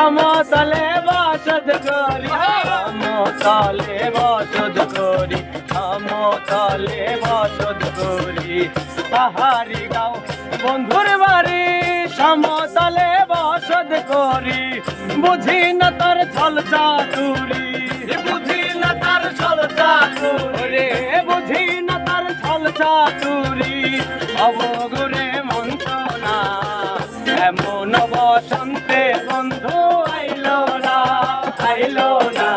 সমতলে বসত করি, সমতলে বসত করি, সমতলে বসত করি। পাহাড়ি গাঁও বন্ধুর বাড়ি, সমতলে বসত করি। বুঝি না তার ছল চাতুরি, বুঝি না তার ছল চাতুরি, বুঝি না তার ছল চাতুরি। অবগুরে মন্ত্রণা এমন বসন্তে বন্ধু আইলো না, আইলো না,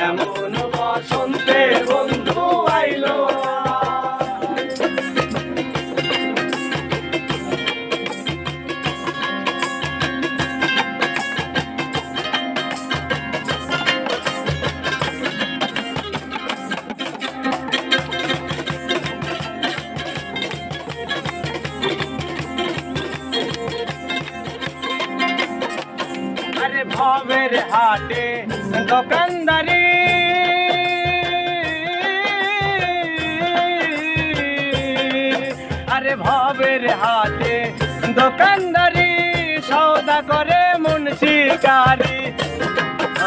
এমন বসন্তে বন্ধু আইলো না। আরে ভবের হাটে দোকানদারি, আরে ভবের হাটে দোকানদারি। সৌদা করে মুন্সিকারি,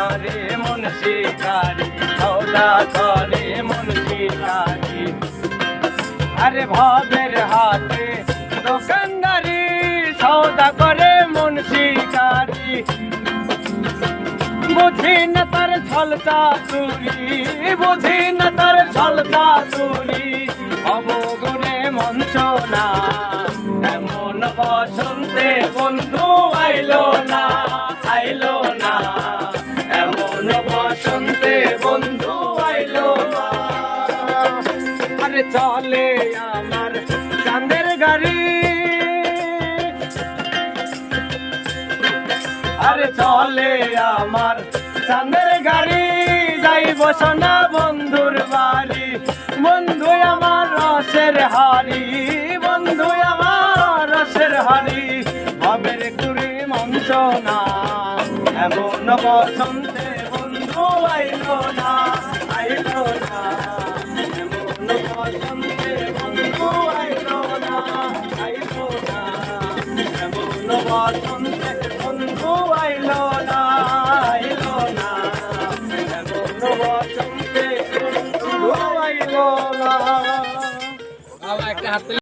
আরে মুন্সিকারি, সৌদা করে মুন্সিকারি। আরে ভবের হাটে দোকানদারি, সৌদা করে মুন্সিকারি। বুঝি না তার ছল চাতুরি, বুঝি না তার ছল চাতুরি। অবগুণে মঞ্চনা এমন বসন্তে বন্ধু আইলো না, আইলো না, এমন বসন্তে বন্ধু আইলো না। আরে চলে আমার চাঁদের গাড়ি, আরে চলে আমার চাঁদের গাড়ি। যাইব সোনা বন্ধুর বাড়ি, বন্ধু আমার রসের হাড়ি, বন্ধু আমার রসের হাড়ি। ভবের কুড়ি মঞ্চনা এমন বসন্তে বন্ধু আইলো না, আইলো না, এমন বসন্তে বন্ধু আইলো না, আইলো না, এমন বসন্তে বন্ধু আইলো